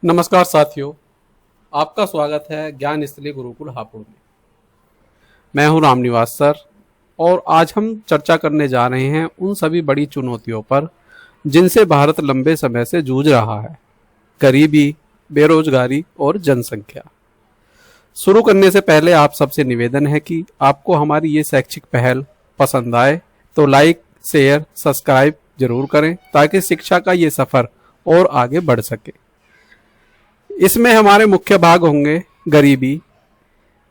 नमस्कार साथियों, आपका स्वागत है ज्ञान स्थली गुरुकुल हापुड़ में। मैं हूं रामनिवास सर और आज हम चर्चा करने जा रहे हैं उन सभी बड़ी चुनौतियों पर जिनसे भारत लंबे समय से जूझ रहा है: गरीबी, बेरोजगारी और जनसंख्या। शुरू करने से पहले आप सबसे निवेदन है कि आपको हमारी ये शैक्षिक पहल पसंद आए तो लाइक, शेयर, सब्सक्राइब जरूर करें ताकि शिक्षा का ये सफर और आगे बढ़ सके। इसमें हमारे मुख्य भाग होंगे गरीबी।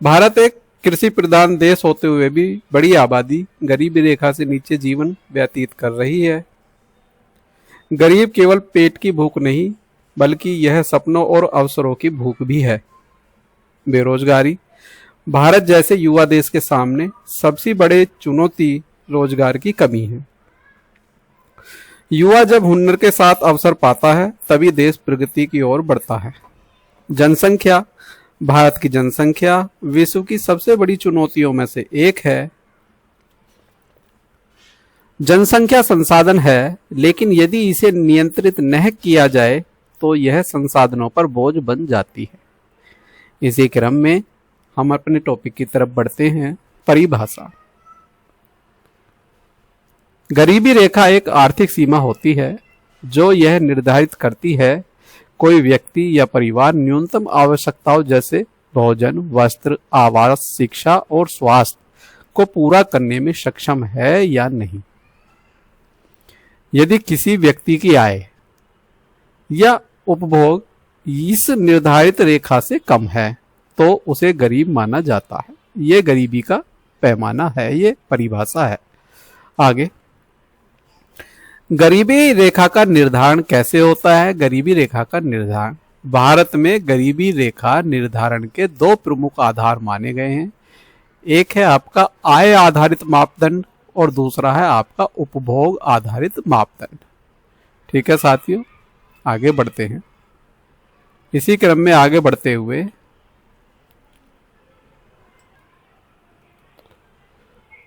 भारत एक कृषि प्रधान देश होते हुए भी बड़ी आबादी गरीबी रेखा से नीचे जीवन व्यतीत कर रही है। गरीब केवल पेट की भूख नहीं बल्कि यह सपनों और अवसरों की भूख भी है। बेरोजगारी। भारत जैसे युवा देश के सामने सबसे बड़ी चुनौती रोजगार की कमी है। युवा जब हुनर के साथ अवसर पाता है तभी देश प्रगति की ओर बढ़ता है। जनसंख्या। भारत की जनसंख्या विश्व की सबसे बड़ी चुनौतियों में से एक है। जनसंख्या संसाधन है, लेकिन यदि इसे नियंत्रित नहीं किया जाए तो यह संसाधनों पर बोझ बन जाती है। इसी क्रम में हम अपने टॉपिक की तरफ बढ़ते हैं। परिभाषा। गरीबी रेखा एक आर्थिक सीमा होती है जो यह निर्धारित करती है कोई व्यक्ति या परिवार न्यूनतम आवश्यकताओं जैसे भोजन, वस्त्र, आवास, शिक्षा और स्वास्थ्य को पूरा करने में सक्षम है या नहीं। यदि किसी व्यक्ति की आय या उपभोग इस निर्धारित रेखा से कम है तो उसे गरीब माना जाता है। यह गरीबी का पैमाना है, ये परिभाषा है। आगे, गरीबी रेखा का निर्धारण कैसे होता है? गरीबी रेखा का निर्धारण भारत में गरीबी रेखा निर्धारण के दो प्रमुख आधार माने गए हैं। एक है आपका आय आधारित मापदंड और दूसरा है आपका उपभोग आधारित मापदंड। ठीक है साथियों, आगे बढ़ते हैं। इसी क्रम में आगे बढ़ते हुए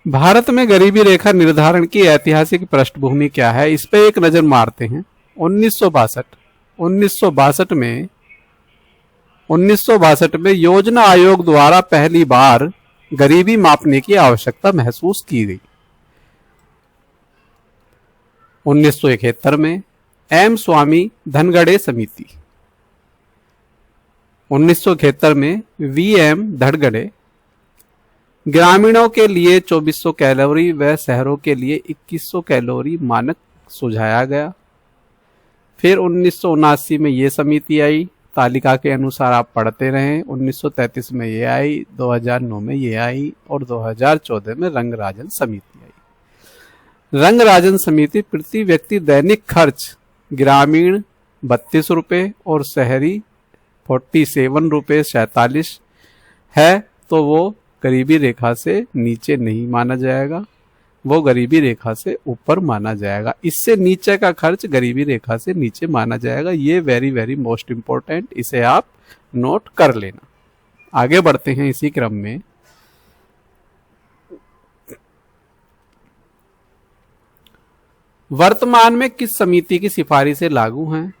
भारत में गरीबी रेखा निर्धारण की ऐतिहासिक पृष्ठभूमि क्या है, इस पे एक नजर मारते हैं। 1962 में योजना आयोग द्वारा पहली बार गरीबी मापने की आवश्यकता महसूस की गई। 1971 में एम स्वामी धनगड़े समिति, 1971 में वी एम धनगड़े ग्रामीणों के लिए 2400 कैलोरी व शहरों के लिए 2100 कैलोरी मानक सुझाया गया। फिर 1979 में ये समिति आई, तालिका के अनुसार आप पढ़ते रहें। 1933 में ये आई, 2009 में ये आई और 2014 में रंगराजन समिति आई। रंगराजन समिति प्रति व्यक्ति दैनिक खर्च ग्रामीण 32 रुपये और शहरी 47 रुपये 47 है तो वो गरीबी रेखा से नीचे नहीं माना जाएगा, वो गरीबी रेखा से ऊपर माना जाएगा। इससे नीचे का खर्च गरीबी रेखा से नीचे माना जाएगा। ये वेरी वेरी मोस्ट इंपॉर्टेंट, इसे आप नोट कर लेना। आगे बढ़ते हैं इसी क्रम में। वर्तमान में किस समिति की सिफारिशें लागू हैं?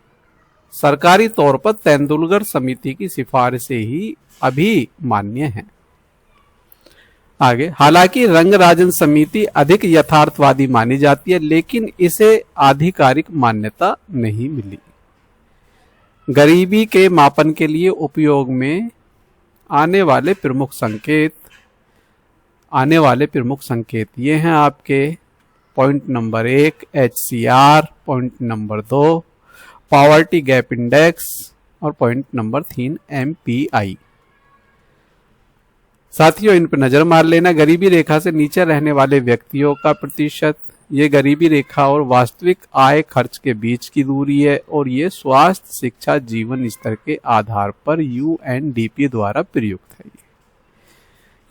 सरकारी तौर पर तेंदुलकर समिति की सिफारिशें ही अभी मान्य हैं। आगे, हालांकि रंगराजन समिति अधिक यथार्थवादी मानी जाती है लेकिन इसे आधिकारिक मान्यता नहीं मिली। गरीबी के मापन के लिए उपयोग में आने वाले प्रमुख संकेत ये हैं आपके। Point number 1 HCR, point number 2 poverty gap index और पॉइंट नंबर 3 MPI। साथियों, इन पर नजर मार लेना। गरीबी रेखा से नीचे रहने वाले व्यक्तियों का प्रतिशत, ये गरीबी रेखा और वास्तविक आय खर्च के बीच की दूरी है और ये स्वास्थ्य, शिक्षा, जीवन स्तर के आधार पर UNDP द्वारा प्रयुक्त है।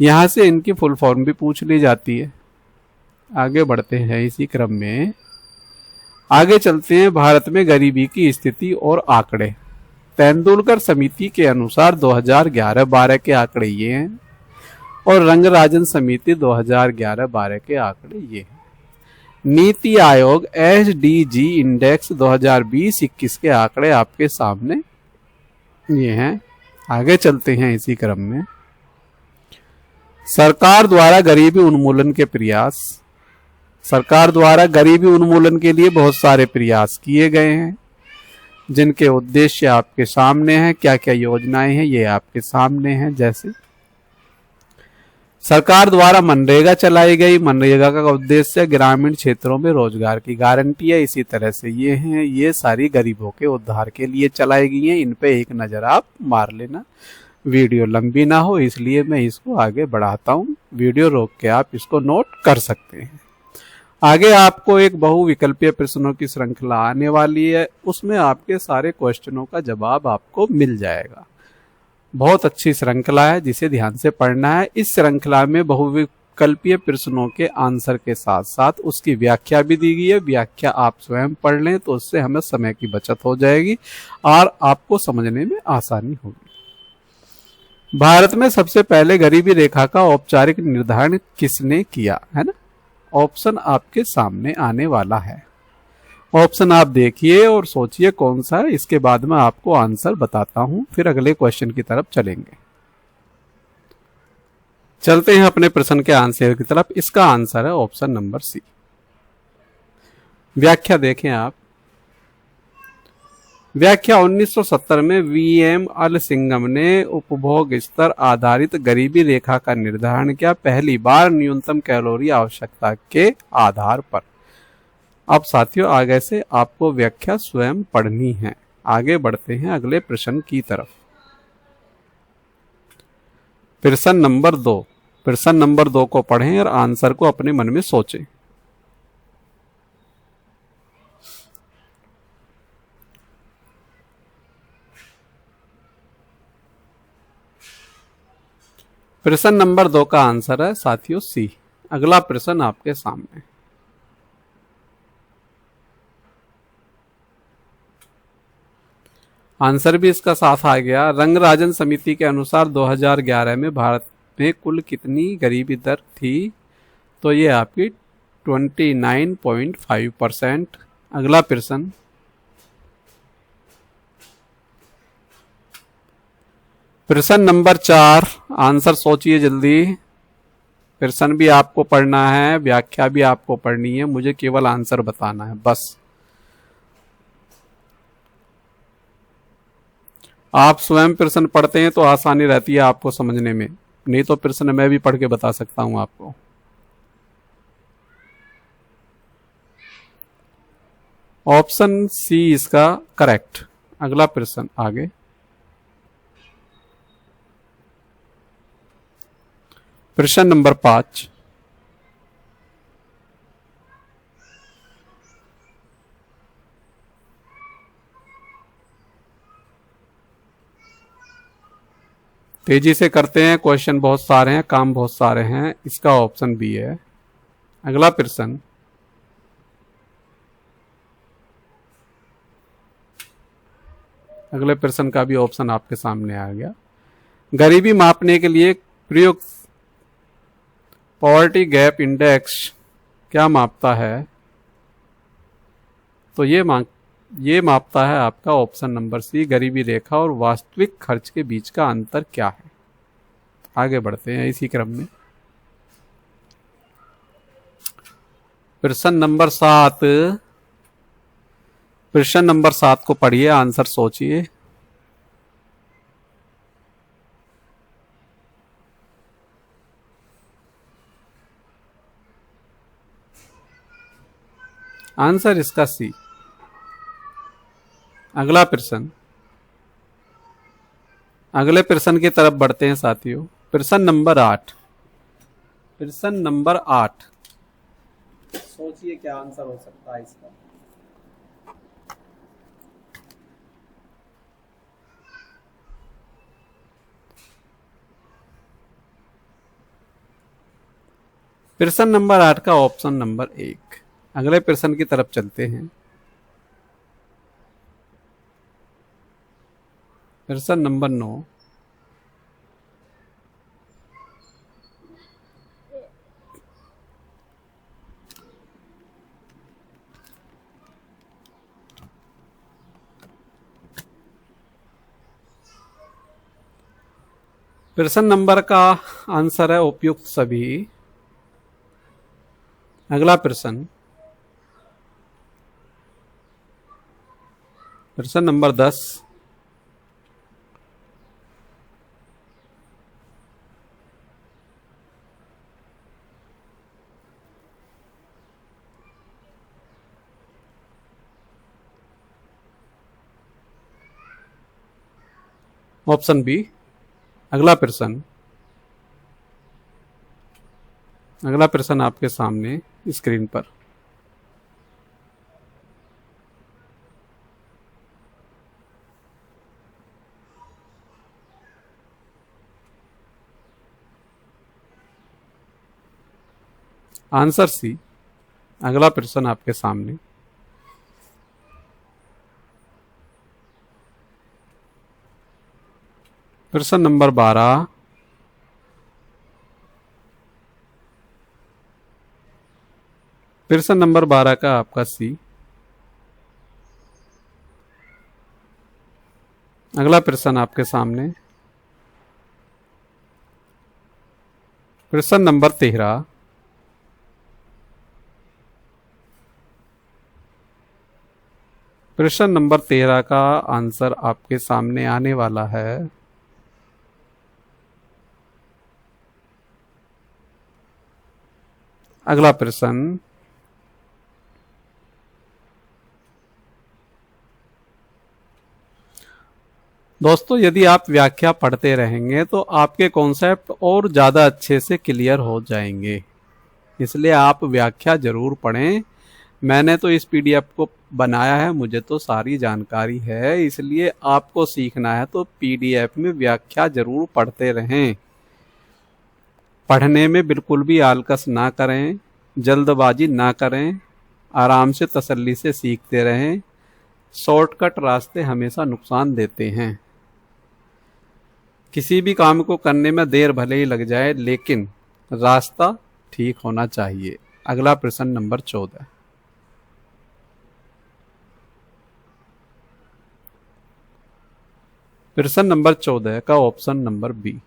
यहां से इनकी फुल फॉर्म भी पूछ ली जाती है। आगे बढ़ते हैं इसी क्रम में। आगे चलते हैं भारत में गरीबी की स्थिति और आंकड़े। तेंदुलकर समिति के अनुसार 2011-12 के आंकड़े ये हैं और रंगराजन समिति 2011-12 के आंकड़े ये हैं। नीति आयोग SDG इंडेक्स 2020-21 के आंकड़े आपके सामने ये हैं, आगे चलते हैं इसी क्रम में। सरकार द्वारा गरीबी उन्मूलन के प्रयास। सरकार द्वारा गरीबी उन्मूलन के लिए बहुत सारे प्रयास किए गए हैं, जिनके उद्देश्य आपके सामने हैं। क्या क्या योजनाएं हैं ये आपके सामने हैं। जैसे सरकार द्वारा मनरेगा चलाई गई। मनरेगा का उद्देश्य ग्रामीण क्षेत्रों में रोजगार की गारंटी है। इसी तरह से ये हैं, ये सारी गरीबों के उद्धार के लिए चलाई गई हैं। इन पे एक नजर आप मार लेना। वीडियो लंबी ना हो इसलिए मैं इसको आगे बढ़ाता हूँ। वीडियो रोक के आप इसको नोट कर सकते हैं। आगे आपको एक बहुविकल्पीय प्रश्नों की श्रृंखला आने वाली है, उसमें आपके सारे क्वेश्चनों का जवाब आपको मिल जाएगा। बहुत अच्छी श्रृंखला है जिसे ध्यान से पढ़ना है। इस श्रृंखला में बहुविकल्पीय प्रश्नों के आंसर के साथ साथ उसकी व्याख्या भी दी गई है। व्याख्या आप स्वयं पढ़ लें तो उससे हमें समय की बचत हो जाएगी और आपको समझने में आसानी होगी। भारत में सबसे पहले गरीबी रेखा का औपचारिक निर्धारण किसने किया, है ना? ऑप्शन आपके सामने आने वाला है। ऑप्शन आप देखिए और सोचिए कौन सा है। इसके बाद मैं आपको आंसर बताता हूं, फिर अगले क्वेश्चन की तरफ चलेंगे। चलते हैं अपने प्रश्न के आंसर की तरफ। इसका आंसर है ऑप्शन नंबर सी। व्याख्या देखें आप। व्याख्या 1970 में वीएम अल सिंघम ने उपभोग स्तर आधारित गरीबी रेखा का निर्धारण किया, पहली बार न्यूनतम कैलोरी आवश्यकता के आधार पर। अब साथियों आगे से आपको व्याख्या स्वयं पढ़नी है। आगे बढ़ते हैं अगले प्रश्न की तरफ। प्रश्न नंबर 2। प्रश्न नंबर 2 को पढ़ें और आंसर को अपने मन में सोचें। प्रश्न नंबर 2 का आंसर है साथियों सी। अगला प्रश्न आपके सामने। आंसर भी इसका साथ आ गया। रंगराजन समिति के अनुसार 2011 में भारत में कुल कितनी गरीबी दर थी? तो ये आपकी 29.5%। अगला प्रश्न। प्रश्न नंबर 4। आंसर सोचिए जल्दी। प्रश्न भी आपको पढ़ना है, व्याख्या भी आपको पढ़नी है, मुझे केवल आंसर बताना है बस। आप स्वयं प्रश्न पढ़ते हैं तो आसानी रहती है आपको समझने में, नहीं तो प्रश्न मैं भी पढ़ के बता सकता हूं आपको। ऑप्शन सी इसका करेक्ट। अगला प्रश्न आगे। प्रश्न नंबर 5। तेजी से करते हैं, क्वेश्चन बहुत सारे हैं, काम बहुत सारे हैं। इसका ऑप्शन बी है। अगला प्रश्न। अगले प्रश्न का भी ऑप्शन आपके सामने आ गया। गरीबी मापने के लिए प्रयुक्त पॉवर्टी गैप इंडेक्स क्या मापता है? तो ये मापता है आपका ऑप्शन नंबर सी, गरीबी रेखा और वास्तविक खर्च के बीच का अंतर क्या है। आगे बढ़ते हैं इसी क्रम में। प्रश्न नंबर 7। प्रश्न नंबर 7 को पढ़िए, आंसर सोचिए। आंसर इसका सी। अगला प्रश्न। अगले प्रश्न की तरफ बढ़ते हैं साथियों। प्रश्न नंबर 8। प्रश्न नंबर 8। सोचिए क्या आंसर हो सकता है इसका। प्रश्न नंबर 8 का ऑप्शन नंबर 1। अगले प्रश्न की तरफ चलते हैं। प्रश्न नंबर 9। प्रश्न नंबर का आंसर है उपयुक्त सभी। अगला प्रश्न, प्रश्न नंबर 10। Option B. अगला प्रश्न, अगला प्रश्न आपके सामने स्क्रीन पर। Answer C. अगला प्रश्न आपके सामने। प्रश्न नंबर 12। प्रश्न नंबर 12 का आपका सी। अगला प्रश्न आपके सामने। प्रश्न नंबर 13। प्रश्न नंबर 13 का आंसर आपके सामने आने वाला है अगला प्रश्न, दोस्तों यदि आप व्याख्या पढ़ते रहेंगे तो आपके कॉन्सेप्ट और ज़्यादा अच्छे से क्लियर हो जाएंगे, इसलिए आप व्याख्या जरूर पढ़ें। मैंने तो इस पीडीएफ को बनाया है, मुझे तो सारी जानकारी है, इसलिए आपको सीखना है तो पीडीएफ में व्याख्या जरूर पढ़ते रहें। पढ़ने में बिल्कुल भी आलकस ना करें, जल्दबाजी ना करें, आराम से तसल्ली से सीखते रहें। शॉर्टकट रास्ते हमेशा नुकसान देते हैं। किसी भी काम को करने में देर भले ही लग जाए, लेकिन रास्ता ठीक होना चाहिए। अगला प्रश्न नंबर 14। प्रश्न नंबर 14 का ऑप्शन नंबर बी।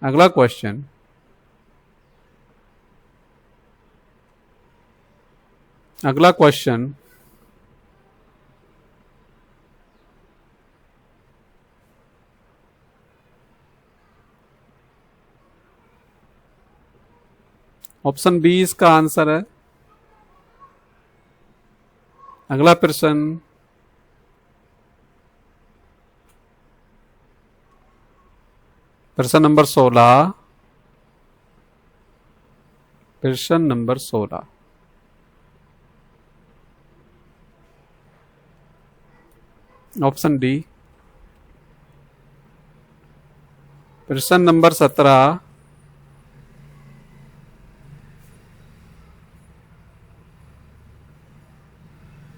अगला क्वेश्चन, अगला क्वेश्चन, ऑप्शन बी इसका आंसर है। अगला प्रश्न, प्रश्न नंबर 16। प्रश्न नंबर 16। Option D. प्रश्न नंबर 17।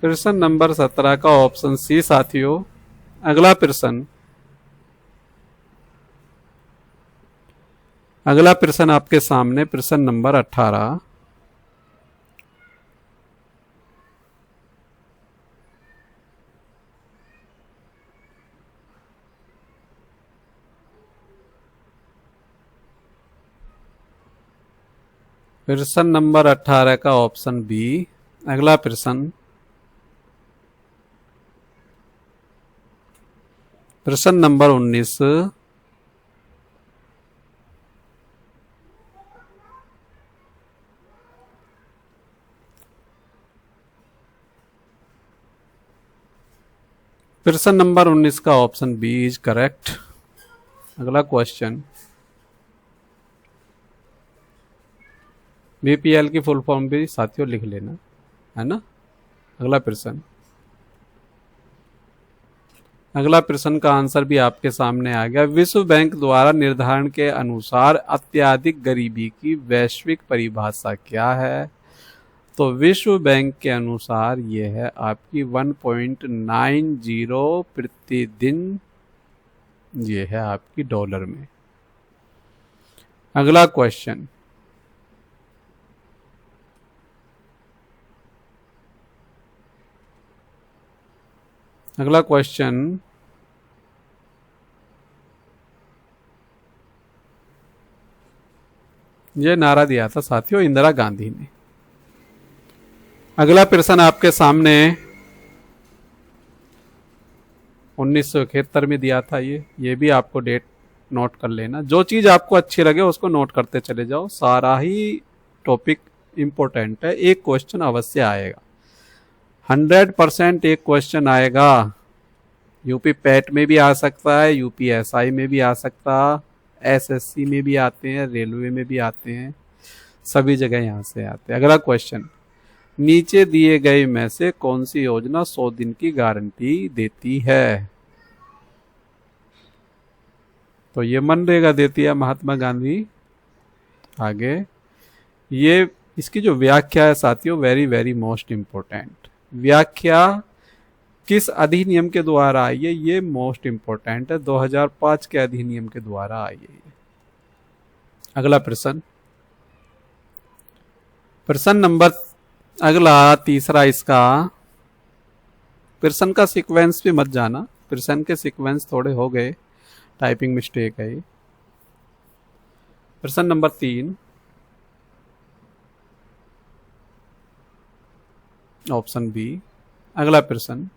प्रश्न नंबर 17 का ऑप्शन सी साथियों। अगला प्रश्न, अगला प्रश्न आपके सामने प्रश्न नंबर 18। प्रश्न नंबर 18 का ऑप्शन बी। अगला प्रश्न, प्रश्न नंबर 19। प्रश्न नंबर 19 का ऑप्शन बी इज करेक्ट। अगला क्वेश्चन, बीपीएल की फुल फॉर्म भी साथियों लिख लेना, है ना। अगला प्रश्न, अगला प्रश्न का आंसर भी आपके सामने आ गया। विश्व बैंक द्वारा निर्धारण के अनुसार अत्यधिक गरीबी की वैश्विक परिभाषा क्या है? तो विश्व बैंक के अनुसार ये है आपकी 1.90 प्रतिदिन, ये है आपकी डॉलर में। अगला क्वेश्चन, अगला क्वेश्चन, ये नारा दिया था साथियों इंदिरा गांधी ने। अगला प्रश्न आपके सामने 1971 में दिया था। ये भी आपको डेट नोट कर लेना। जो चीज आपको अच्छी लगे उसको नोट करते चले जाओ, सारा ही टॉपिक इंपॉर्टेंट है। एक क्वेश्चन अवश्य आएगा, 100% एक क्वेश्चन आएगा। यूपी पैट में भी आ सकता है, यूपीएसआई में भी आ सकता है, एसएससी में भी आते हैं, रेलवे में भी आते हैं, सभी जगह यहां से आते हैं। अगला क्वेश्चन, नीचे दिए गए में से कौन सी योजना 100 दिन की गारंटी देती है? तो ये मनरेगा देती है महात्मा गांधी। आगे ये इसकी जो व्याख्या है साथियों, वेरी वेरी मोस्ट इंपॉर्टेंट। व्याख्या किस अधिनियम के द्वारा आई है, ये मोस्ट इंपॉर्टेंट है। 2005 के अधिनियम के द्वारा आई है। अगला प्रश्न, प्रश्न नंबर अगला तीसरा इसका, प्रश्न का सीक्वेंस भी मत जाना, प्रश्न के सीक्वेंस थोड़े हो गए, टाइपिंग मिस्टेक है। प्रश्न नंबर 3, ऑप्शन बी। अगला प्रश्न,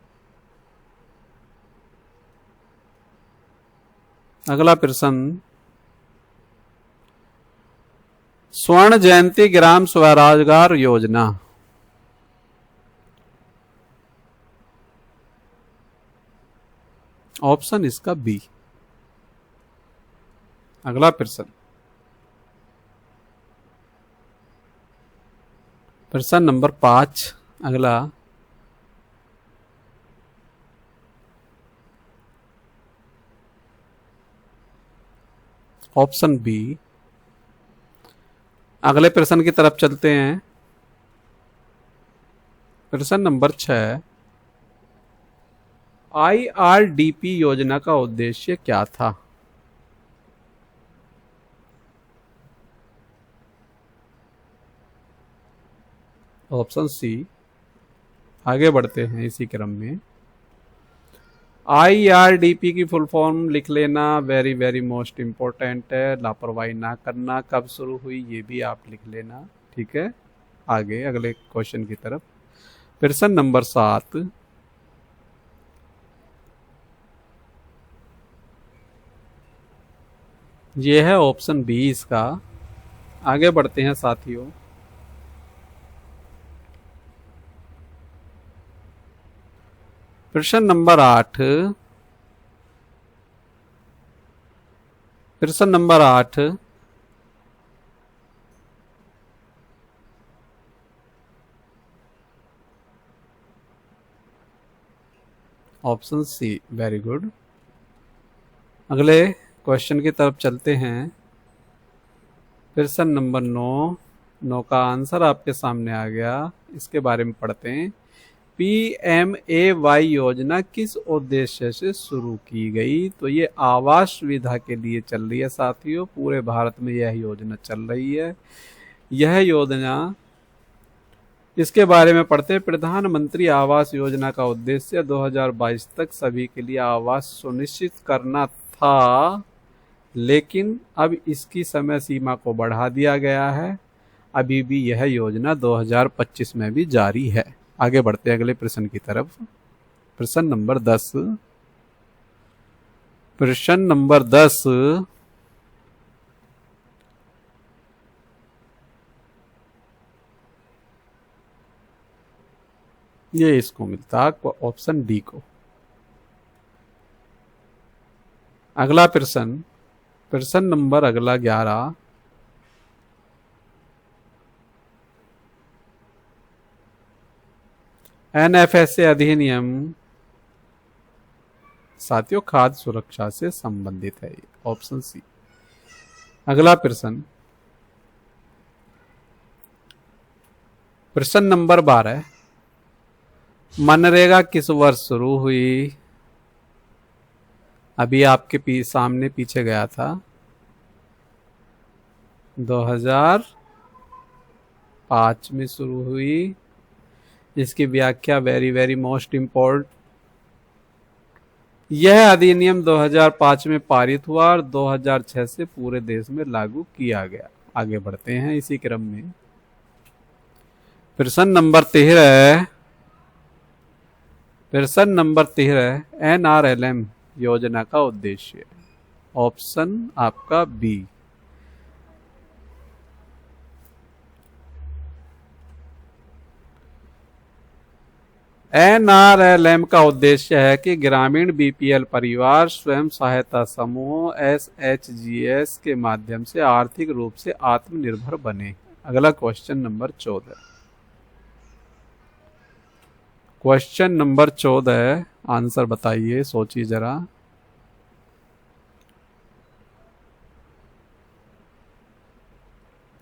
अगला प्रश्न, स्वर्ण जयंती ग्राम स्वरोजगार योजना, ऑप्शन इसका बी। अगला प्रश्न, प्रश्न नंबर 5। अगला, ऑप्शन बी। अगले प्रश्न की तरफ चलते हैं। प्रश्न नंबर 6, IRDP योजना का उद्देश्य क्या था? Option C. आगे बढ़ते हैं इसी क्रम में। IRDP की फुल फॉर्म लिख लेना, वेरी वेरी मोस्ट इंपॉर्टेंट है। लापरवाही ना करना, कब शुरू हुई ये भी आप लिख लेना, ठीक है। आगे अगले क्वेश्चन की तरफ। प्रश्न नंबर 7, ये है ऑप्शन बी इसका। आगे बढ़ते हैं साथियों। प्रश्न नंबर 8, प्रश्न नंबर 8, ऑप्शन सी, वेरी गुड। अगले क्वेश्चन की तरफ चलते हैं। प्रश्न नंबर 9 का आंसर आपके सामने आ गया। इसके बारे में पढ़ते हैं। PMAY योजना किस उद्देश्य से शुरू की गई? तो ये आवास सुविधा के लिए चल रही है साथियों। पूरे भारत में यह योजना चल रही है। यह योजना, इसके बारे में पढ़ते हैं। प्रधानमंत्री आवास योजना का उद्देश्य 2022 तक सभी के लिए आवास सुनिश्चित करना था, लेकिन अब इसकी समय सीमा को बढ़ा दिया गया है। अभी भी यह योजना 2025 में भी जारी है। आगे बढ़ते हैं अगले प्रश्न की तरफ। प्रश्न नंबर 10, प्रश्न नंबर 10, ये इसको मिलता है ऑप्शन डी को। अगला प्रश्न, प्रश्न नंबर अगला 11, NFSA अधिनियम साथियों खाद्य सुरक्षा से संबंधित है, ऑप्शन सी। अगला प्रश्न, प्रश्न नंबर 12, मनरेगा किस वर्ष शुरू हुई? अभी आपके सामने पीछे गया था, 2005 में शुरू हुई। इसकी व्याख्या वेरी वेरी मोस्ट इम्पोर्टेंट। यह अधिनियम 2005 में पारित हुआ और 2006 से पूरे देश में लागू किया गया। आगे बढ़ते हैं इसी क्रम में। प्रश्न नंबर 13 NRLM योजना का उद्देश्य। ऑप्शन आपका बी। NRLM का उद्देश्य है कि ग्रामीण बीपीएल परिवार स्वयं सहायता समूह SHGS के माध्यम से आर्थिक रूप से आत्मनिर्भर बने। अगला question number 14। Question number 14 answer बताइए, सोचिए जरा।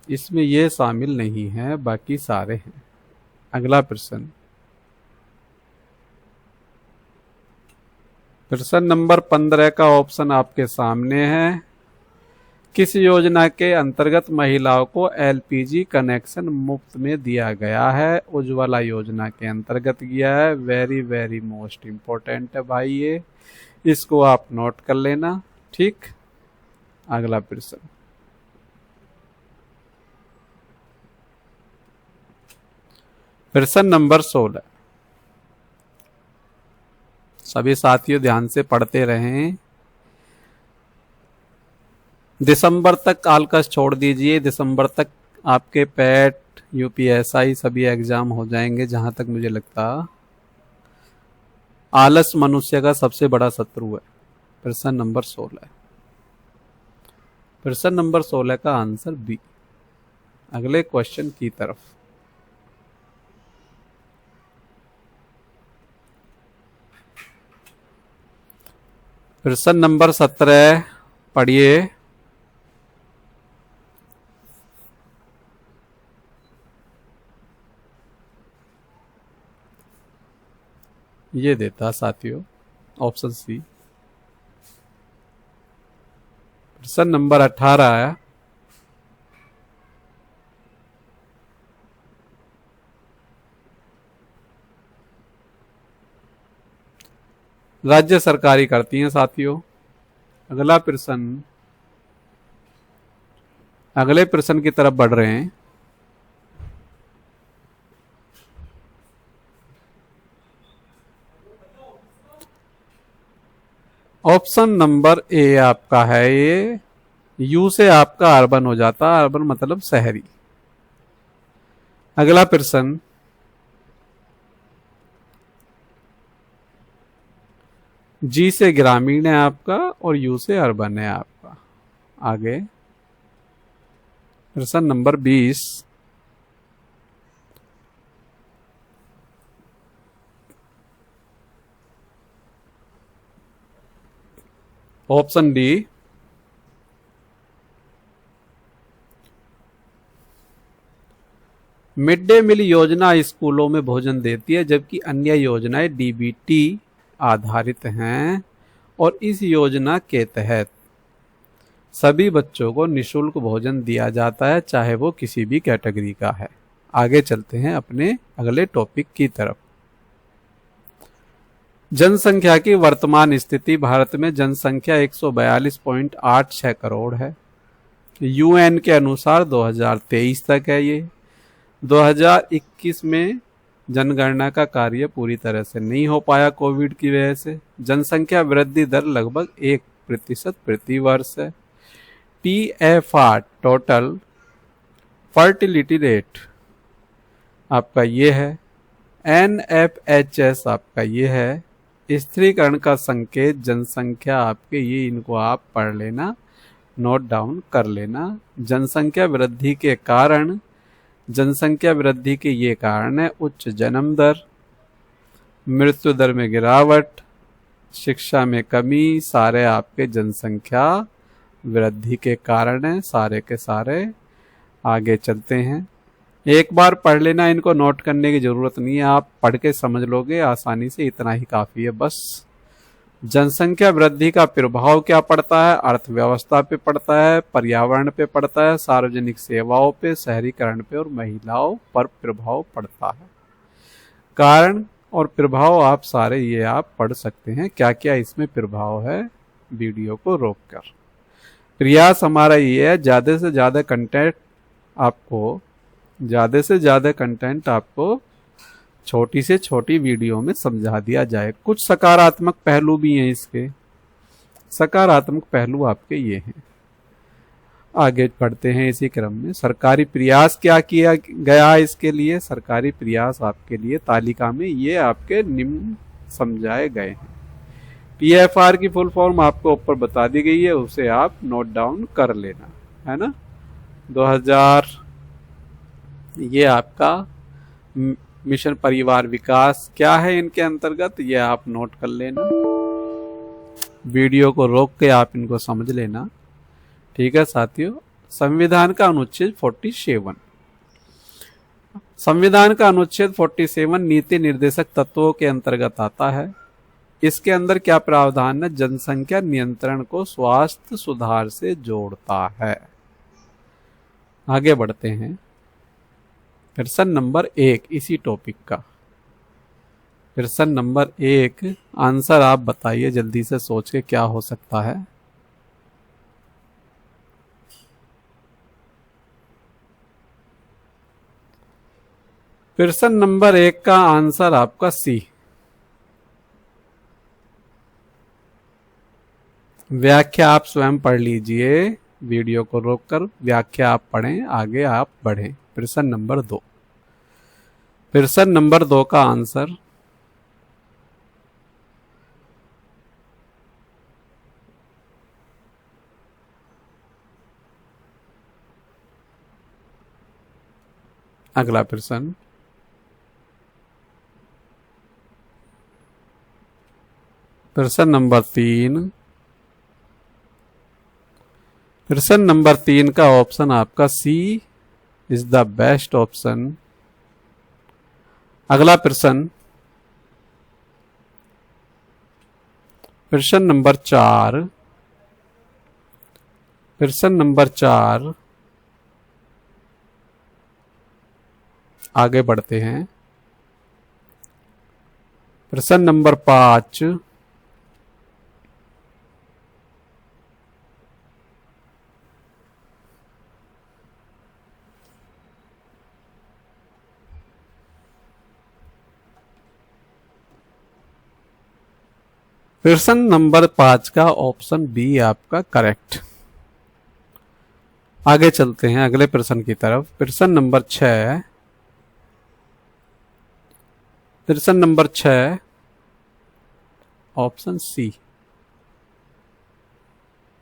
इसमें ये शामिल नहीं है, बाकी सारे हैं। अगला प्रश्न नंबर 15 का ऑप्शन आपके सामने है। किस योजना के अंतर्गत महिलाओं को एलपीजी कनेक्शन मुफ्त में दिया गया है? उज्ज्वला योजना के अंतर्गत दिया है। वेरी वेरी मोस्ट इम्पोर्टेंट है भाई, ये इसको आप नोट कर लेना, ठीक। अगला प्रश्न नंबर 16। सभी साथियों ध्यान से पढ़ते रहें। दिसंबर तक कालकस छोड़ दीजिए, दिसंबर तक आपके पैट यूपीएसआई सभी एग्जाम हो जाएंगे। जहां तक मुझे लगता, आलस मनुष्य का सबसे बड़ा शत्रु है। प्रश्न नंबर 16। प्रश्न नंबर 16 का आंसर बी। अगले क्वेश्चन की तरफ। प्रश्न नंबर 17 पढ़िए। ये देता साथियों ऑप्शन सी। प्रश्न नंबर 18 है। राज्य सरकारी करती हैं साथियों। अगले प्रश्न की तरफ बढ़ रहे हैं। ऑप्शन नंबर ए आपका है ये। यू से आपका अर्बन हो जाता, अर्बन मतलब शहरी। अगला प्रश्न जी से ग्रामीण है आपका और यू से अर्बन है आपका। आगे प्रश्न नंबर 20। Option D. Mid day meal योजना स्कूलों में भोजन देती है, जबकि अन्य योजनाएं डीबीटी आधारित हैं और इस योजना के तहत सभी बच्चों को निशुल्क भोजन दिया जाता है, चाहे वो किसी भी कैटेगरी का है। आगे चलते हैं अपने अगले टॉपिक की तरफ। जनसंख्या की वर्तमान स्थिति। भारत में जनसंख्या 142.86 करोड़ है। यूएन के अनुसार 2023 तक है ये। 2021 में जनगणना का कार्य पूरी तरह से नहीं हो पाया कोविड की वजह से। जनसंख्या वृद्धि दर लगभग 1% प्रति वर्ष है। TFR टोटल फर्टिलिटी रेट आपका ये है। NFHS आपका ये है। स्त्रीकरण का संकेत जनसंख्या आपके ये, इनको आप पढ़ लेना, नोट डाउन कर लेना। जनसंख्या वृद्धि के कारण, जनसंख्या वृद्धि के ये कारण है उच्च जन्म दर, मृत्यु दर में गिरावट, शिक्षा में कमी, सारे आपके जनसंख्या वृद्धि के कारण है, सारे के सारे। आगे चलते हैं। एक बार पढ़ लेना, इनको नोट करने की जरूरत नहीं है, आप पढ़ के समझ लोगे आसानी से, इतना ही काफी है बस। जनसंख्या वृद्धि का प्रभाव क्या पड़ता है? अर्थव्यवस्था पे पड़ता है, पर्यावरण पे पड़ता है, सार्वजनिक सेवाओं पे, शहरीकरण पे और महिलाओं पर प्रभाव पड़ता है। कारण और प्रभाव आप सारे ये आप पढ़ सकते हैं, क्या क्या इसमें प्रभाव है, वीडियो को रोककर। प्रयास हमारा ये है ज्यादा से ज्यादा कंटेंट आपको ज़्यादा से ज़्यादा कंटेंट आपको छोटी से छोटी वीडियो में समझा दिया जाए। कुछ सकारात्मक पहलू भी हैं इसके, सकारात्मक पहलू आपके ये हैं। आगे बढ़ते हैं इसी क्रम में। सरकारी प्रयास क्या किया गया इसके लिए? सरकारी प्रयास आपके लिए तालिका में ये आपके निम्न समझाए गए हैं। पीएफआर की फुल फॉर्म आपको ऊपर बता दी गई है, उसे आप नोट डाउन कर लेना, है ना। 2000 ये आपका मिशन परिवार विकास क्या है इनके अंतर्गत, ये आप नोट कर लेना। वीडियो को रोक के आप इनको समझ लेना, ठीक है साथियों। संविधान का अनुच्छेद 47, संविधान का अनुच्छेद 47 नीति निर्देशक तत्वों के अंतर्गत आता है। इसके अंदर क्या प्रावधान है? जनसंख्या नियंत्रण को स्वास्थ्य सुधार से जोड़ता है। आगे बढ़ते हैं। प्रश्न नंबर 1 इसी टॉपिक का। प्रश्न नंबर 1 आंसर आप बताइए जल्दी से सोच के, क्या हो सकता है? प्रश्न नंबर 1 का आंसर आपका सी। व्याख्या आप स्वयं पढ़ लीजिए, वीडियो को रोककर व्याख्या आप पढ़ें, आगे आप बढ़ें। प्रश्न नंबर 2, प्रश्न नंबर 2 का आंसर अगला प्रश्न, प्रश्न नंबर 3, प्रश्न नंबर 3 का ऑप्शन आपका सी इज द बेस्ट ऑप्शन। अगला प्रश्न, प्रश्न नंबर 4, प्रश्न नंबर 4 आगे बढ़ते हैं। प्रश्न नंबर 5, प्रश्न नंबर 5 का ऑप्शन बी आपका करेक्ट। आगे चलते हैं अगले प्रश्न की तरफ। प्रश्न नंबर 6, प्रश्न नंबर 6 ऑप्शन सी।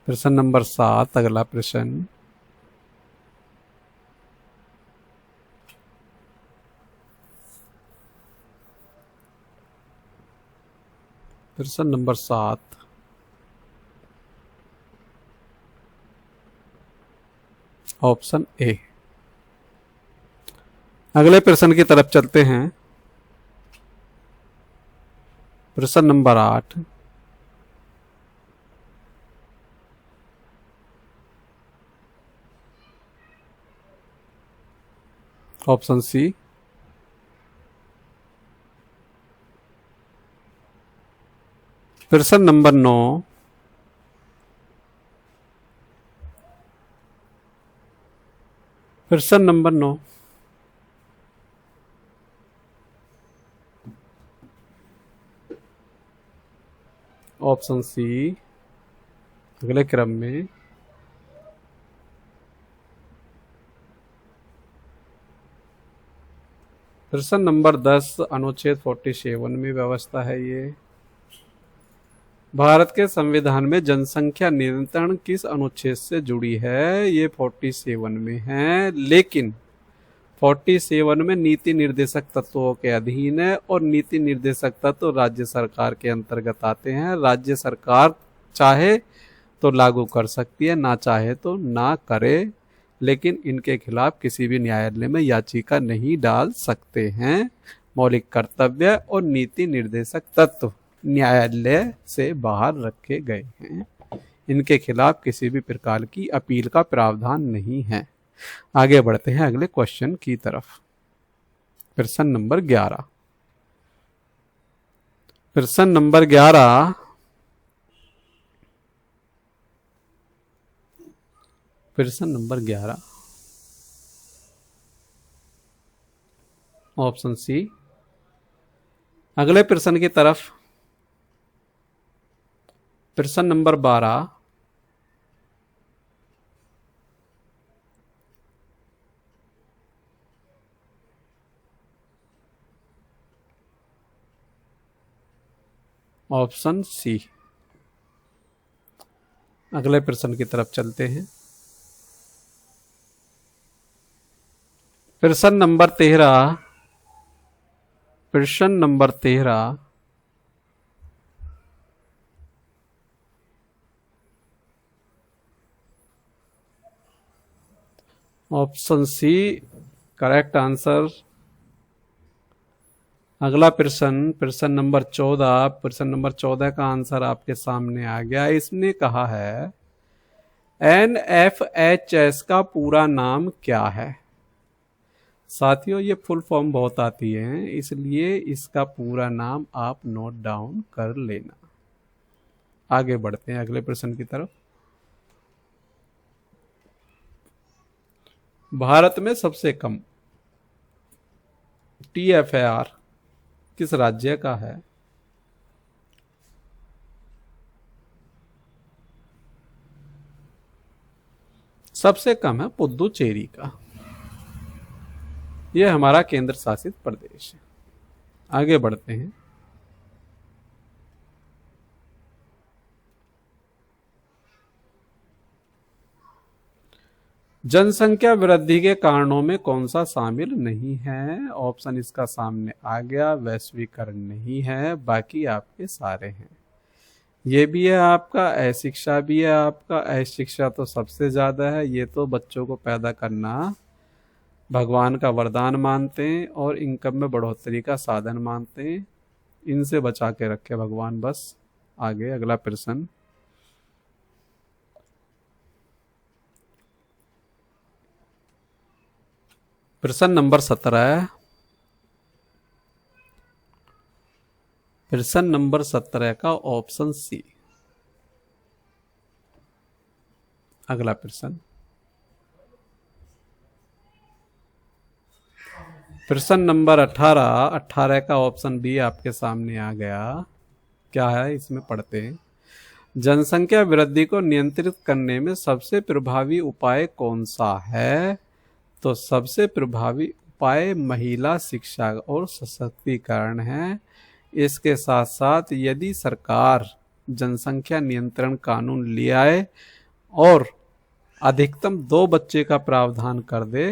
प्रश्न नंबर 7 अगला प्रश्न, प्रश्न नंबर 7 ऑप्शन ए। अगले प्रश्न की तरफ चलते हैं। प्रश्न नंबर 8, ऑप्शन सी। प्रश्न नंबर 9, प्रश्न नंबर 9 ऑप्शन सी। अगले क्रम में प्रश्न नंबर 10 अनुच्छेद 47 में व्यवस्था है ये। भारत के संविधान में जनसंख्या नियंत्रण किस अनुच्छेद से जुड़ी है? ये 47 में है, लेकिन 47 में नीति निर्देशक तत्वों के अधीन है और नीति निर्देशक तत्व राज्य सरकार के अंतर्गत आते हैं। राज्य सरकार चाहे तो लागू कर सकती है, ना चाहे तो ना करे, लेकिन इनके खिलाफ किसी भी न्यायालय में याचिका नहीं डाल सकते हैं। मौलिक कर्तव्य और नीति निर्देशक तत्व न्यायालय से बाहर रखे गए हैं। इनके खिलाफ किसी भी प्रकार की अपील का प्रावधान नहीं है। आगे बढ़ते हैं अगले क्वेश्चन की तरफ। प्रश्न नंबर 11, प्रश्न नंबर 11, प्रश्न नंबर 11 ऑप्शन सी। अगले प्रश्न की तरफ। प्रश्न नंबर 12। Option C. अगले प्रश्न की तरफ चलते हैं। प्रश्न नंबर 13। प्रश्न नंबर 13। Option C correct answer. अगला प्रश्न, प्रश्न नंबर 14। प्रश्न नंबर 14 का आंसर आपके सामने आ गया। इसने कहा है NFHS का पूरा नाम क्या है। साथियों, ये फुल फॉर्म बहुत आती है, इसलिए इसका पूरा नाम आप नोट डाउन कर लेना। आगे बढ़ते हैं अगले प्रश्न की तरफ। भारत में सबसे कम TFAR किस राज्य का है। सबसे कम है पुदुचेरी का। यह हमारा केंद्र शासित प्रदेश है। आगे बढ़ते हैं। जनसंख्या वृद्धि के कारणों में कौन सा शामिल नहीं है। ऑप्शन इसका सामने आ गया। वैश्वीकरण नहीं है, बाकी आपके सारे हैं। ये भी है आपका, अशिक्षा भी है आपका। अशिक्षा तो सबसे ज्यादा है। ये तो बच्चों को पैदा करना भगवान का वरदान मानते हैं और इनकम में बढ़ोतरी का साधन मानते हैं। इनसे बचा के रखे भगवान बस। आगे अगला प्रश्न। प्रश्न नंबर 17। प्रश्न नंबर 17 का ऑप्शन सी। अगला प्रश्न। प्रश्न नंबर 18। 18 का ऑप्शन बी आपके सामने आ गया। क्या है इसमें पढ़ते हैं। जनसंख्या वृद्धि को नियंत्रित करने में सबसे प्रभावी उपाय कौन सा है। तो सबसे प्रभावी उपाय महिला शिक्षा और सशक्तिकरण है। इसके साथ साथ यदि सरकार जनसंख्या नियंत्रण कानून ले आए और अधिकतम 2 बच्चे का प्रावधान कर दे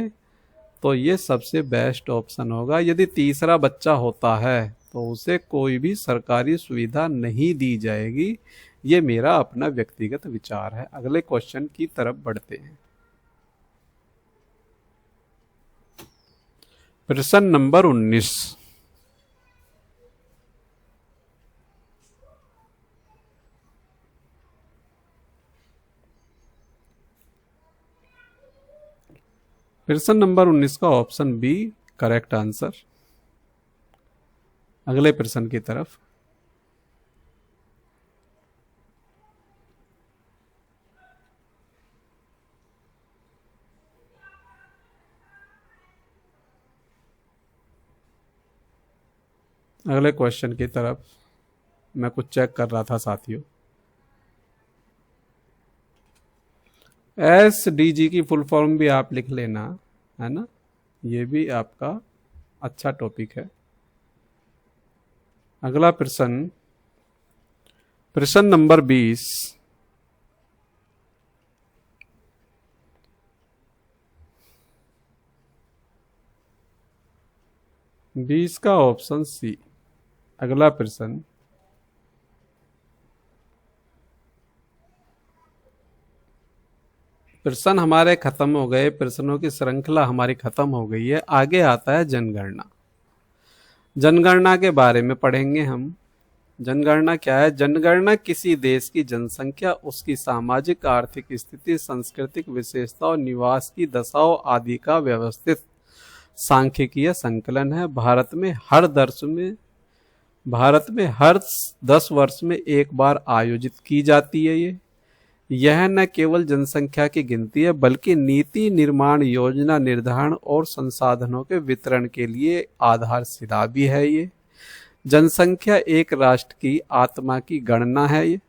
तो ये सबसे बेस्ट ऑप्शन होगा। यदि तीसरा बच्चा होता है तो उसे कोई भी सरकारी सुविधा नहीं दी जाएगी। ये मेरा अपना व्यक्तिगत विचार है। अगले क्वेश्चन की तरफ बढ़ते हैं। प्रश्न नंबर 19। प्रश्न नंबर 19 का ऑप्शन बी करेक्ट आंसर। अगले प्रश्न की तरफ। अगले क्वेश्चन की तरफ मैं कुछ चेक कर रहा था साथियों। SDG की फुल फॉर्म भी आप लिख लेना, है ना। ये भी आपका अच्छा टॉपिक है। अगला प्रश्न, प्रश्न नंबर 20। 20 का ऑप्शन सी। अगला प्रश्न, प्रश्न हमारे खत्म हो गए। प्रश्नों की श्रृंखला हमारी खत्म हो गई है। आगे आता है जनगणना। जनगणना के बारे में पढ़ेंगे हम। जनगणना क्या है। जनगणना किसी देश की जनसंख्या, उसकी सामाजिक आर्थिक स्थिति, सांस्कृतिक विशेषता और निवास की दशाओं आदि का व्यवस्थित सांख्यिकीय संकलन है। भारत में हर 10 वर्ष में एक बार आयोजित की जाती है। यह न केवल जनसंख्या की गिनती है बल्कि नीति निर्माण, योजना निर्धारण और संसाधनों के वितरण के लिए आधारशिला भी है। ये जनसंख्या एक राष्ट्र की आत्मा की गणना है। ये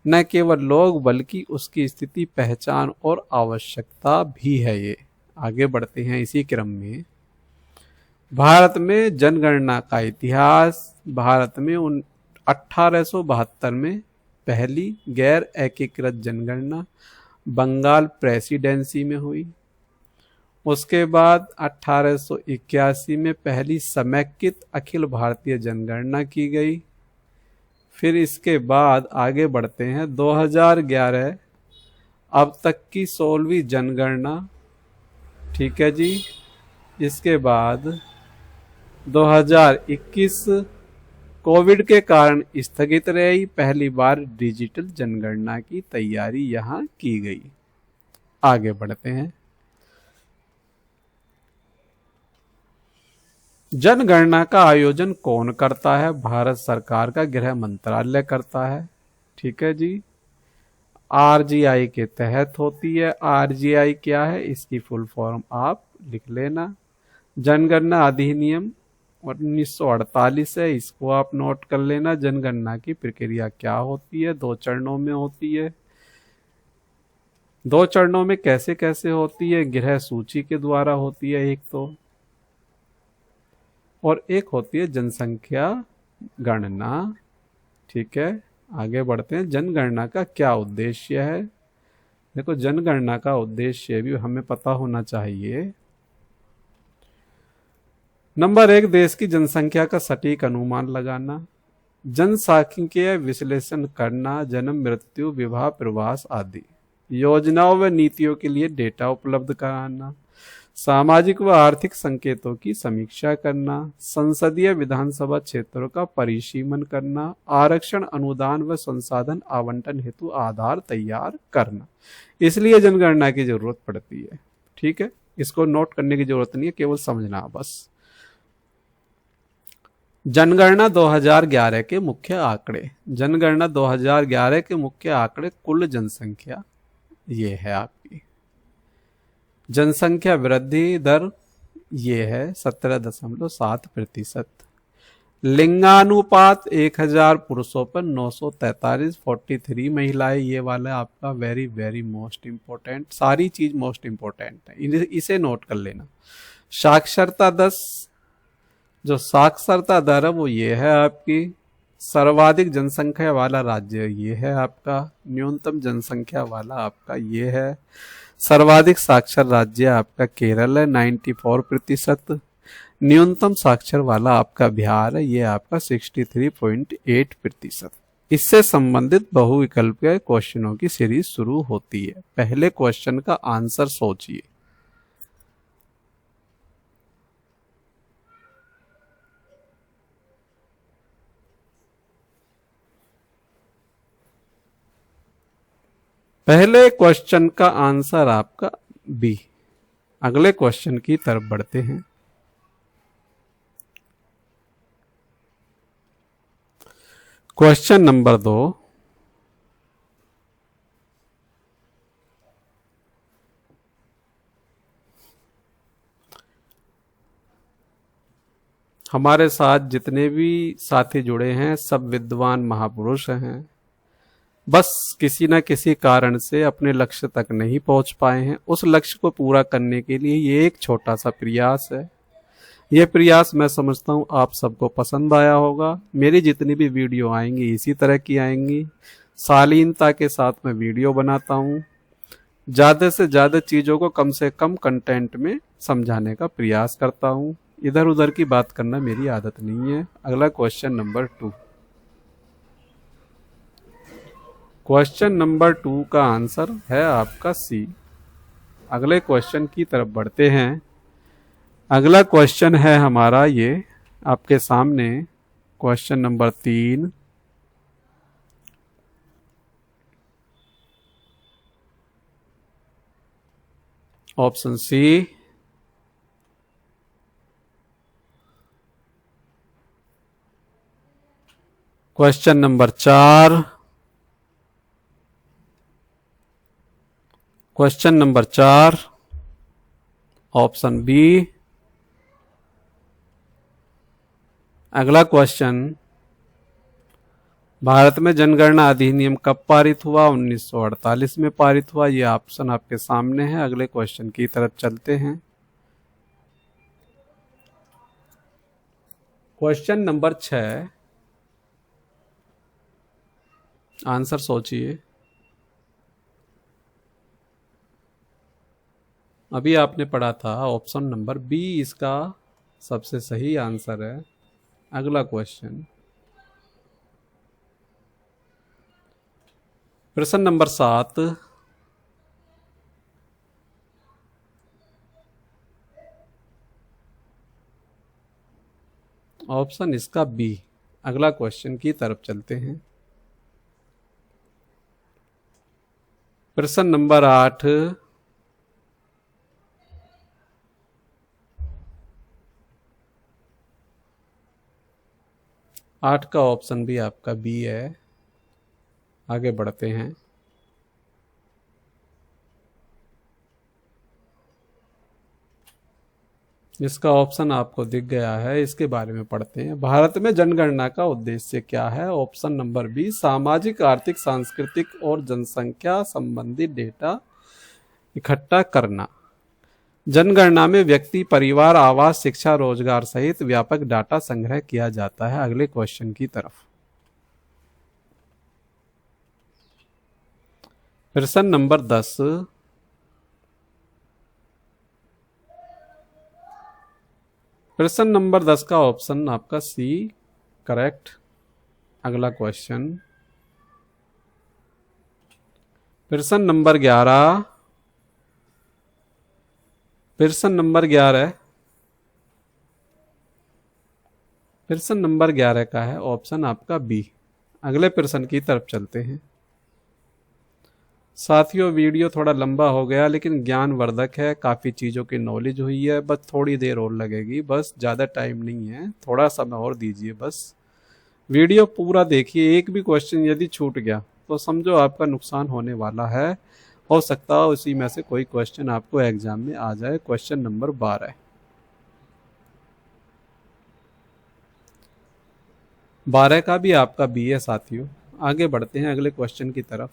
न केवल लोग बल्कि उसकी स्थिति, पहचान और आवश्यकता भी है। ये आगे बढ़ते हैं इसी क्रम में। भारत में जनगणना का इतिहास। भारत में 1872 में पहली गैर एकीकृत जनगणना बंगाल प्रेसिडेंसी में हुई। उसके बाद 1881 में पहली समेकित अखिल भारतीय जनगणना की गई। फिर इसके बाद आगे बढ़ते हैं 2011 अब तक की 16वीं जनगणना। ठीक है जी। इसके बाद 2021 कोविड के कारण स्थगित रही, पहली बार डिजिटल जनगणना की तैयारी यहां की गई। आगे बढ़ते हैं। जनगणना का आयोजन कौन करता है? भारत सरकार का गृह मंत्रालय करता है। ठीक है जी। आरजीआई के तहत होती है। आरजीआई क्या है, इसकी फुल फॉर्म आप लिख लेना। जनगणना अधिनियम 1948 है, इसको आप नोट कर लेना। जनगणना की प्रक्रिया क्या होती है? 2 चरणों में होती है। 2 चरणों में कैसे कैसे होती है? गृह सूची के द्वारा होती है एक तो, और एक होती है जनसंख्या गणना। ठीक है। आगे बढ़ते हैं। जनगणना का क्या उद्देश्य है? देखो, जनगणना का उद्देश्य भी हमें पता होना चाहिए। नंबर 1, देश की जनसंख्या का सटीक अनुमान लगाना, जनसांख्यिकीय विश्लेषण करना, जन्म मृत्यु विवाह प्रवास आदि योजनाओं व नीतियों के लिए डेटा उपलब्ध कराना, सामाजिक व आर्थिक संकेतों की समीक्षा करना, संसदीय विधानसभा क्षेत्रों का परिसीमन करना, आरक्षण, अनुदान व संसाधन आवंटन हेतु आधार तैयार करना। इसलिए जनगणना की जरूरत पड़ती है। ठीक है। इसको नोट करने की जरूरत नहीं है, केवल समझना बस। जनगणना 2011 के मुख्य आंकड़े। जनगणना 2011 के मुख्य आंकड़े कुल जनसंख्या ये है आपकी। जनसंख्या वृद्धि दर ये है 17.7%। लिंगानुपात 1000 पुरुषों पर 943, 43 महिलाएं। ये वाला आपका वेरी वेरी मोस्ट इंपोर्टेंट। सारी चीज मोस्ट इंपोर्टेंट है, इसे नोट कर लेना। साक्षरता दर, जो साक्षरता दर है वो ये है आपकी। सर्वाधिक जनसंख्या वाला राज्य ये है आपका। न्यूनतम जनसंख्या वाला आपका ये है। सर्वाधिक साक्षर राज्य आपका केरल है 94%। न्यूनतम साक्षर वाला आपका बिहार है, ये आपका 63.8%। इससे संबंधित बहुविकल्प के क्वेश्चनों की सीरीज शुरू होती है। पहले क्वेश्चन का आंसर सोचिए। पहले क्वेश्चन का आंसर आपका बी। अगले क्वेश्चन की तरफ बढ़ते हैं। क्वेश्चन नंबर 2, हमारे साथ जितने भी साथी जुड़े हैं सब विद्वान महापुरुष हैं, बस किसी न किसी कारण से अपने लक्ष्य तक नहीं पहुंच पाए हैं। उस लक्ष्य को पूरा करने के लिए ये एक छोटा सा प्रयास है। यह प्रयास मैं समझता हूँ आप सबको पसंद आया होगा। मेरी जितनी भी वीडियो आएंगी इसी तरह की आएंगी। शालीनता के साथ मैं वीडियो बनाता हूँ। ज़्यादा से ज़्यादा चीज़ों को कम से कम कंटेंट में समझाने का प्रयास करता हूँ। इधर उधर की बात करना मेरी आदत नहीं है। अगला क्वेश्चन नंबर 2। क्वेश्चन नंबर 2 का आंसर है आपका सी। अगले क्वेश्चन की तरफ बढ़ते हैं। अगला क्वेश्चन है हमारा ये आपके सामने, question number 3। Option C. Question number 4। Question number 4 option B. अगला क्वेश्चन, भारत में जनगणना अधिनियम कब पारित हुआ? 1948 में पारित हुआ। यह ऑप्शन आपके सामने है। अगले क्वेश्चन की तरफ चलते हैं। क्वेश्चन नंबर 6, आंसर सोचिए। अभी आपने पढ़ा था ऑप्शन नंबर बी इसका सबसे सही आंसर है। अगला क्वेश्चन, प्रश्न नंबर 7, ऑप्शन इसका बी। अगला क्वेश्चन की तरफ चलते हैं। प्रश्न नंबर 8, आठ का ऑप्शन भी आपका बी है। आगे बढ़ते हैं। इसका ऑप्शन आपको दिख गया है, इसके बारे में पढ़ते हैं। भारत में जनगणना का उद्देश्य क्या है? ऑप्शन नंबर बी, सामाजिक, आर्थिक, सांस्कृतिक और जनसंख्या संबंधी डेटा इकट्ठा करना। जनगणना में व्यक्ति, परिवार, आवास, शिक्षा, रोजगार सहित व्यापक डाटा संग्रह किया जाता है। अगले क्वेश्चन की तरफ। प्रश्न नंबर 10, प्रश्न नंबर 10 का ऑप्शन आपका सी करेक्ट। अगला क्वेश्चन, प्रश्न नंबर 11, प्रश्न नंबर 11, प्रश्न नंबर 11 का है ऑप्शन आपका बी। अगले प्रश्न की तरफ चलते हैं। साथियों, वीडियो थोड़ा लंबा हो गया लेकिन ज्ञानवर्धक है, काफ़ी चीज़ों की नॉलेज हुई है। बस थोड़ी देर और लगेगी, बस ज़्यादा टाइम नहीं है, थोड़ा समय और दीजिए। बस वीडियो पूरा देखिए। एक भी क्वेश्चन यदि छूट गया तो समझो आपका नुकसान होने वाला है। हो सकता है उसी में से कोई क्वेश्चन आपको एग्जाम में आ जाए। क्वेश्चन नंबर 12, 12 का भी आपका बी है साथियों। आगे बढ़ते हैं अगले क्वेश्चन की तरफ।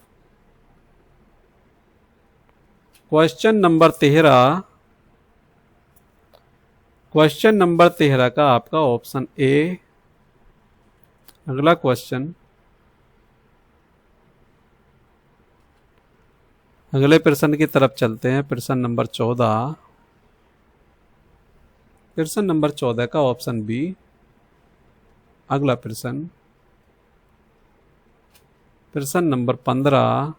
क्वेश्चन नंबर 13, क्वेश्चन नंबर 13 का आपका ऑप्शन ए। अगला क्वेश्चन, अगले प्रश्न की तरफ चलते हैं। प्रश्न नंबर 14, प्रश्न नंबर 14 का ऑप्शन बी। अगला प्रश्न, प्रश्न नंबर 15,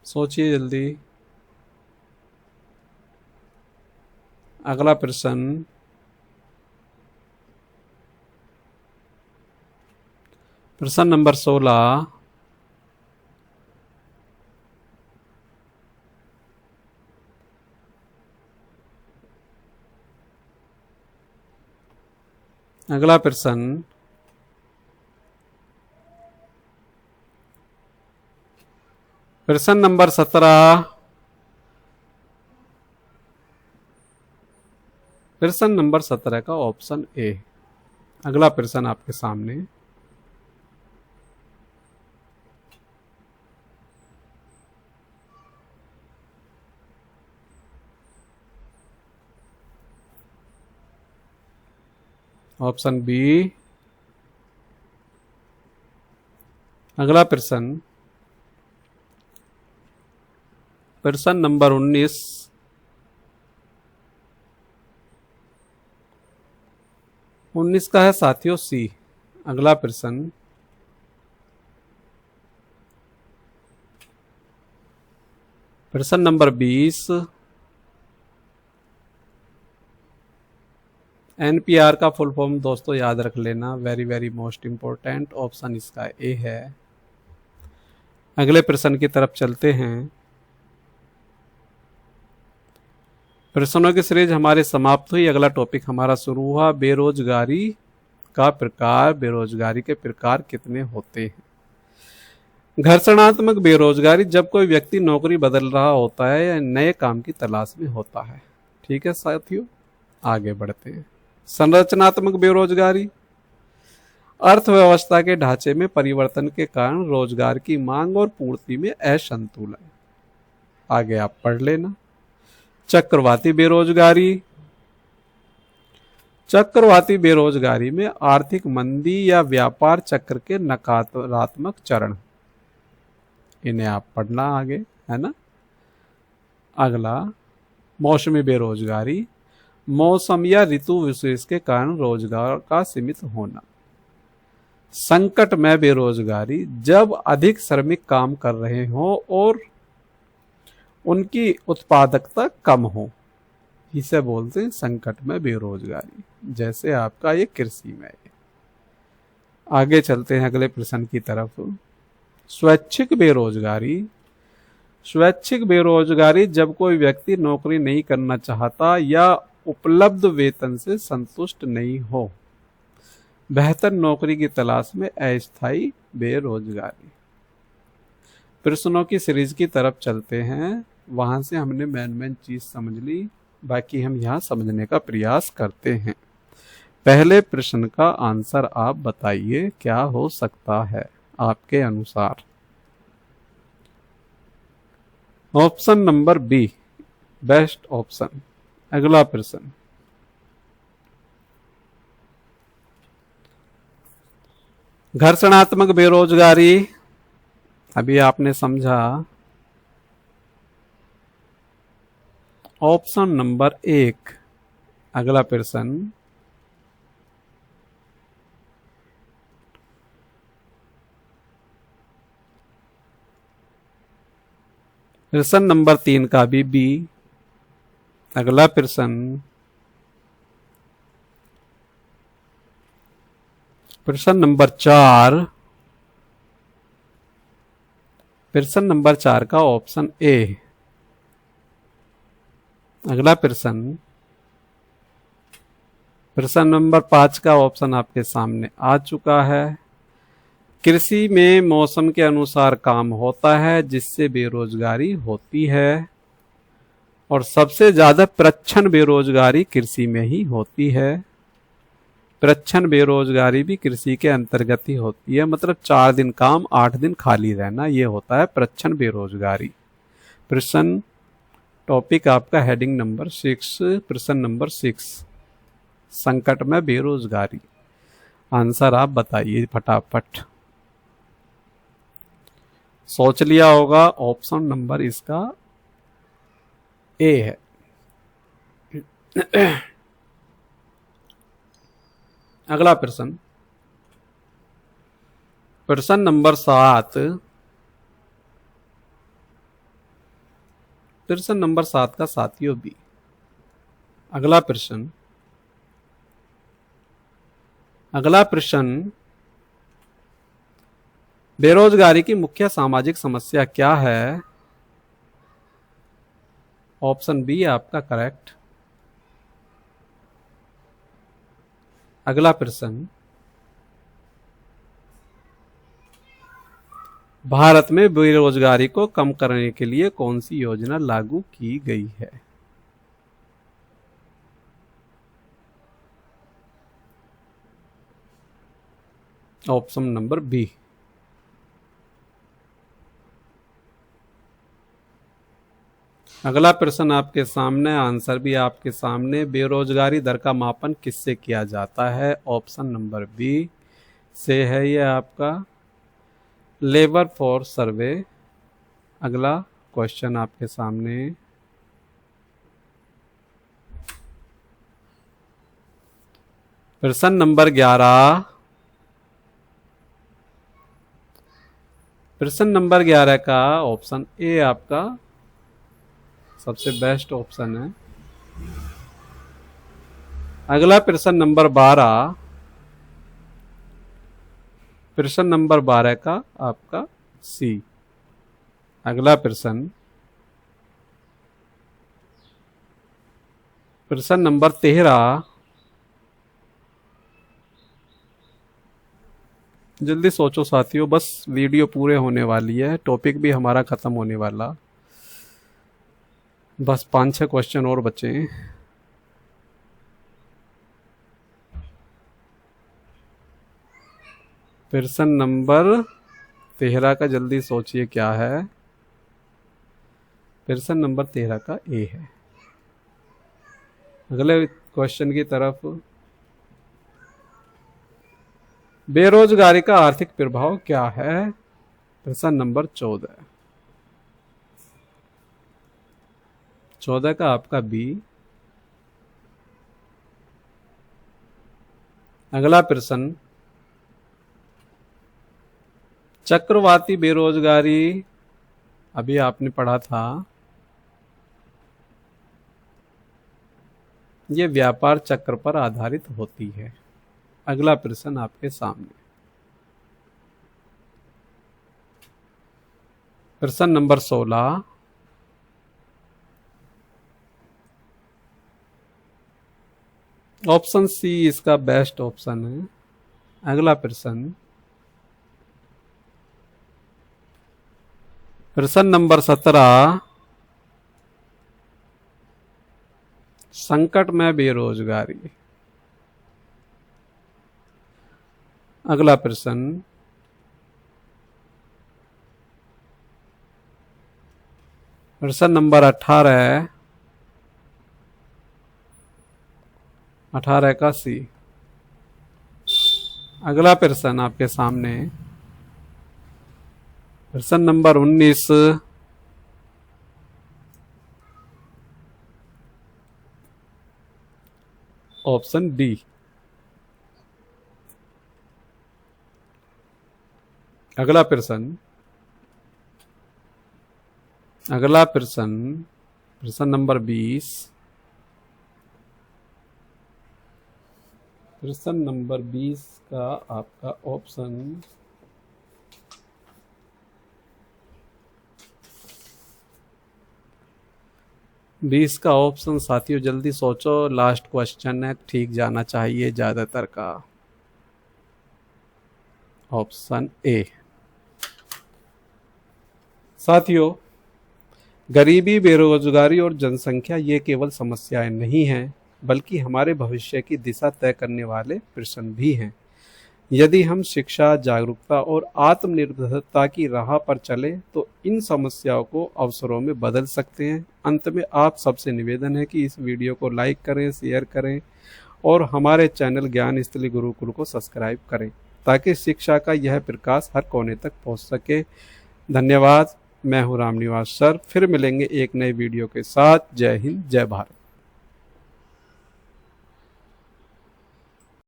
सोचिए जल्दी। अगला प्रश्न, प्रश्न नंबर 16, अगला प्रश्न, प्रश्न नंबर 17, प्रश्न नंबर 17 का ऑप्शन ए। अगला प्रश्न आपके सामने, ऑप्शन बी। अगला प्रश्न, प्रश्न नंबर 19, का है साथियों सी। अगला प्रश्न, प्रश्न नंबर 20, एनपीआर का फुल फॉर्म दोस्तों याद रख लेना, very very most important. Option इसका ए है। अगले प्रश्न की तरफ चलते हैं। प्रश्नों की सीरीज हमारी समाप्त हुई। अगला टॉपिक हमारा शुरू हुआ, बेरोजगारी का प्रकार, बेरोजगारी के प्रकार कितने होते हैं? घर्षणात्मक बेरोजगारी, जब कोई व्यक्ति नौकरी बदल रहा होता है या नए काम की तलाश में होता है। ठीक है साथियों, आगे बढ़ते हैं। संरचनात्मक बेरोजगारी, अर्थव्यवस्था के ढांचे में परिवर्तन के कारण रोजगार की मांग और पूर्ति में असंतुलन। आगे आप पढ़ लेना। चक्रवाती बेरोजगारी, चक्रवाती बेरोजगारी में आर्थिक मंदी या व्यापार चक्र के नकारात्मक चरण, इन्हें आप पढ़ना आगे, है ना। अगला मौसमी बेरोजगारी, मौसम या ऋतु विशेष के कारण रोजगार का सीमित होना। संकट में बेरोजगारी, जब अधिक श्रमिक काम कर रहे हो और उनकी उत्पादकता कम हो, इसे बोलते हैं संकट में बेरोजगारी। जैसे आपका ये कृषि में है। आगे चलते हैं अगले प्रश्न की तरफ। स्वैच्छिक बेरोजगारी, स्वैच्छिक बेरोजगारी, जब कोई व्यक्ति नौकरी नहीं करना चाहता या उपलब्ध वेतन से संतुष्ट नहीं हो, बेहतर नौकरी की तलाश में अस्थायी बेरोजगारी। प्रश्नों की सीरीज की तरफ चलते हैं। वहां से हमने मेन चीज समझ ली, बाकी हम यहाँ समझने का प्रयास करते हैं। पहले प्रश्न का आंसर आप बताइए, क्या हो सकता है आपके अनुसार? Option number B best option. अगला प्रश्न, घर्षणात्मक बेरोजगारी, अभी आपने समझा। ऑप्शन नंबर एक। अगला प्रश्न, प्रश्न नंबर 3 का भी बी। अगला प्रश्न, प्रश्न नंबर 4, प्रश्न नंबर 4 का ऑप्शन ए। अगला प्रश्न, प्रश्न नंबर 5 का ऑप्शन आपके सामने आ चुका है। कृषि में मौसम के अनुसार काम होता है जिससे बेरोजगारी होती है, और सबसे ज्यादा प्रच्छन्न बेरोजगारी कृषि में ही होती है। प्रच्छन्न बेरोजगारी भी कृषि के अंतर्गत ही होती है, मतलब 4 दिन काम 8 दिन खाली रहना, ये होता है प्रच्छन्न बेरोजगारी। प्रश्न टॉपिक आपका हेडिंग नंबर 6, प्रश्न नंबर 6, संकट में बेरोजगारी। आंसर आप बताइए फटाफट। सोच लिया होगा, ऑप्शन नंबर इसका ए है। अगला प्रश्न, प्रश्न नंबर 7, प्रश्न नंबर 7 का साथियों बी। अगला प्रश्न, अगला प्रश्न, बेरोजगारी की मुख्य सामाजिक समस्या क्या है? ऑप्शन बी आपका करेक्ट। अगला प्रश्न, भारत में बेरोजगारी को कम करने के लिए कौन सी योजना लागू की गई है? Option number B. अगला प्रश्न आपके सामने, आंसर भी आपके सामने। बेरोजगारी दर का मापन किससे किया जाता है? ऑप्शन नंबर बी से है ये आपका लेबर फोर्स सर्वे। अगला क्वेश्चन आपके सामने, प्रश्न नंबर 11, प्रश्न नंबर 11 का ऑप्शन ए आपका सबसे बेस्ट ऑप्शन है। अगला प्रश्न नंबर 12, प्रश्न नंबर 12 का आपका सी। अगला प्रश्न, प्रश्न नंबर 13, जल्दी सोचो साथियों, बस वीडियो पूरे होने वाली है, टॉपिक भी हमारा खत्म होने वाला, बस 5-6 क्वेश्चन और बचे हैं। प्रश्न नंबर 13 का जल्दी सोचिए क्या है। प्रश्न नंबर 13 का ए है। अगले क्वेश्चन की तरफ। बेरोजगारी का आर्थिक प्रभाव क्या है? प्रश्न नंबर 14। 14 का आपका बी। अगला प्रश्न, चक्रवाती बेरोजगारी अभी आपने पढ़ा था, ये व्यापार चक्र पर आधारित होती है। अगला प्रश्न आपके सामने। प्रश्न नंबर 16। ऑप्शन सी इसका बेस्ट ऑप्शन है। अगला प्रश्न। प्रश्न नंबर 17। संकट में बेरोजगारी। अगला प्रश्न। प्रश्न नंबर 18। 18 का सी। अगला प्रश्न आपके सामने। प्रश्न नंबर 19। Option D. अगला प्रश्न। अगला प्रश्न। प्रश्न नंबर 20। प्रश्न नंबर 20 का आपका ऑप्शन। बीस का ऑप्शन साथियों जल्दी सोचो, लास्ट क्वेश्चन है, ठीक जाना चाहिए ज्यादातर का। Option A. साथियों, गरीबी, बेरोजगारी और जनसंख्या ये केवल समस्याएं नहीं हैं, बल्कि हमारे भविष्य की दिशा तय करने वाले प्रश्न भी हैं। यदि हम शिक्षा, जागरूकता और आत्मनिर्भरता की राह पर चले तो इन समस्याओं को अवसरों में बदल सकते हैं। अंत में आप सबसे निवेदन है कि इस वीडियो को लाइक करें, शेयर करें और हमारे चैनल ज्ञान स्थली गुरुकुल को सब्सक्राइब करें, ताकि शिक्षा का यह प्रकाश हर कोने तक पहुंच सके। धन्यवाद। मैं हूं रामनिवास सर। फिर मिलेंगे एक नए वीडियो के साथ। जय हिंद, जय भारत।